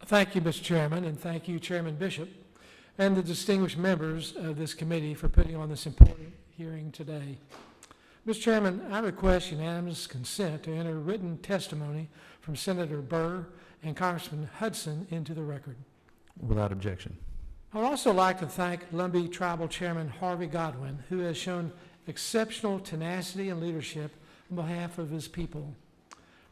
Thank you, Mr. Chairman, and thank you, Chairman Bishop, and the distinguished members of this committee for putting on this important hearing today. Mr. Chairman, I request unanimous consent to enter written testimony from Senator Burr and Congressman Hudson into the record. Without objection. I would also like to thank Lumbee Tribal Chairman Harvey Godwin, who has shown exceptional tenacity and leadership on behalf of his people.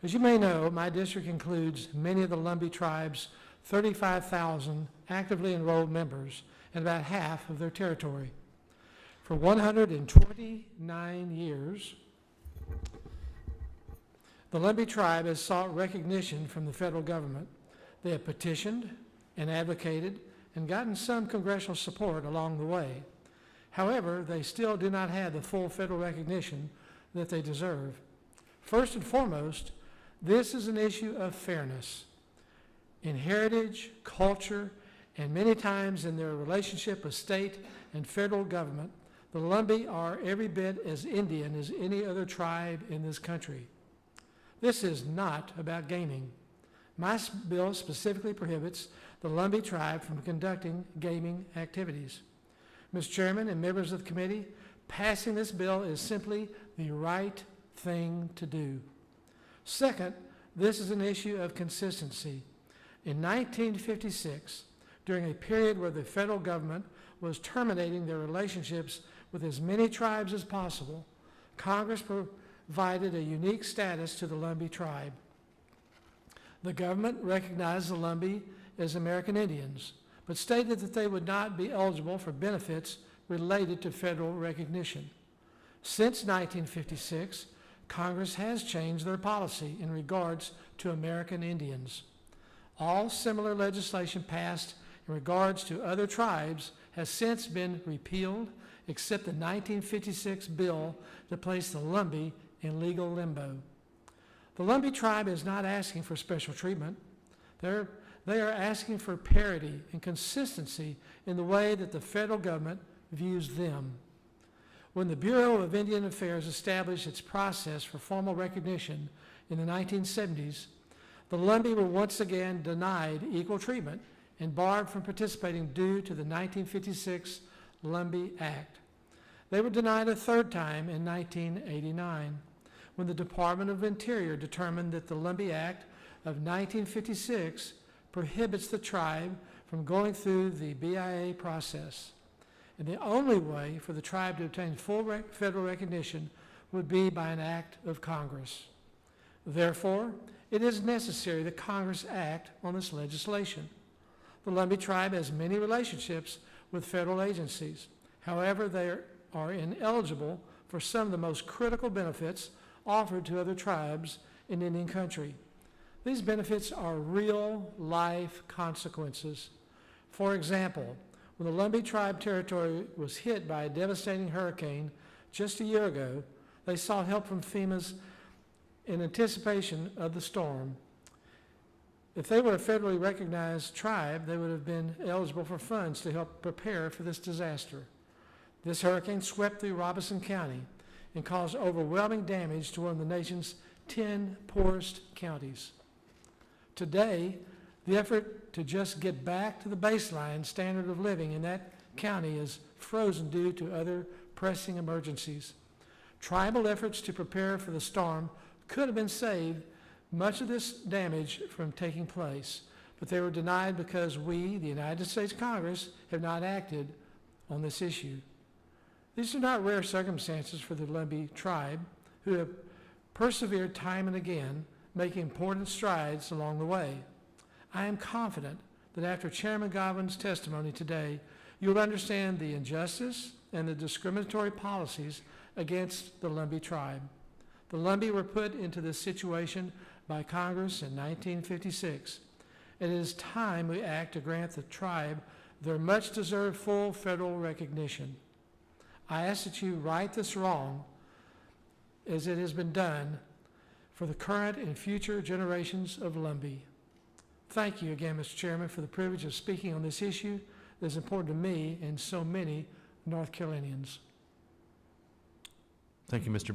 As you may know, my district includes many of the Lumbee Tribe's 35,000 actively enrolled members and about half of their territory. For 129 years, the Lumbee Tribe has sought recognition from the federal government. They have petitioned and advocated and gotten some congressional support along the way. However, they still do not have the full federal recognition that they deserve. First and foremost, this is an issue of fairness. In heritage, culture, and many times in their relationship with state and federal government, the Lumbee are every bit as Indian as any other tribe in this country. This is not about gaming. My bill specifically prohibits the Lumbee Tribe from conducting gaming activities. Mr. Chairman and members of the committee, passing this bill is simply the right thing to do. Second, this is an issue of consistency. In 1956, during a period where the federal government was terminating their relationships with as many tribes as possible, Congress provided a unique status to the Lumbee Tribe. The government recognized the Lumbee as American Indians, but stated that they would not be eligible for benefits related to federal recognition. Since 1956, Congress has changed their policy in regards to American Indians. All similar legislation passed in regards to other tribes has since been repealed, except the 1956 bill that placed the Lumbee in legal limbo. The Lumbee Tribe is not asking for special treatment. They are asking for parity and consistency in the way that the federal government views them. When the Bureau of Indian Affairs established its process for formal recognition in the 1970s, the Lumbee were once again denied equal treatment and barred from participating due to the 1956 Lumbee Act. They were denied a third time in 1989, when the Department of Interior determined that the Lumbee Act of 1956 prohibits the tribe from going through the BIA process. And the only way for the tribe to obtain full federal recognition would be by an act of Congress. Therefore, it is necessary that Congress act on this legislation. The Lumbee Tribe has many relationships with federal agencies. However, they are ineligible for some of the most critical benefits offered to other tribes in Indian country. These benefits are real-life consequences. For example, when the Lumbee Tribe territory was hit by a devastating hurricane just a year ago, they sought help from FEMA's in anticipation of the storm. If they were a federally recognized tribe, they would have been eligible for funds to help prepare for this disaster. This hurricane swept through Robeson County and caused overwhelming damage to one of the nation's 10 poorest counties. Today, the effort to just get back to the baseline standard of living in that county is frozen due to other pressing emergencies. Tribal efforts to prepare for the storm could have been saved much of this damage from taking place, but they were denied because we, the United States Congress, have not acted on this issue. These are not rare circumstances for the Lumbee Tribe, who have persevered time and again, making important strides along the way. I am confident that after Chairman Godwin's testimony today, you'll understand the injustice and the discriminatory policies against the Lumbee Tribe. The Lumbee were put into this situation by Congress in 1956. It is time we act to grant the tribe their much-deserved full federal recognition. I ask that you right this wrong as it has been done for the current and future generations of Lumbee. Thank you again, Mr. Chairman, for the privilege of speaking on this issue that is important to me and so many North Carolinians. Thank you, Mr.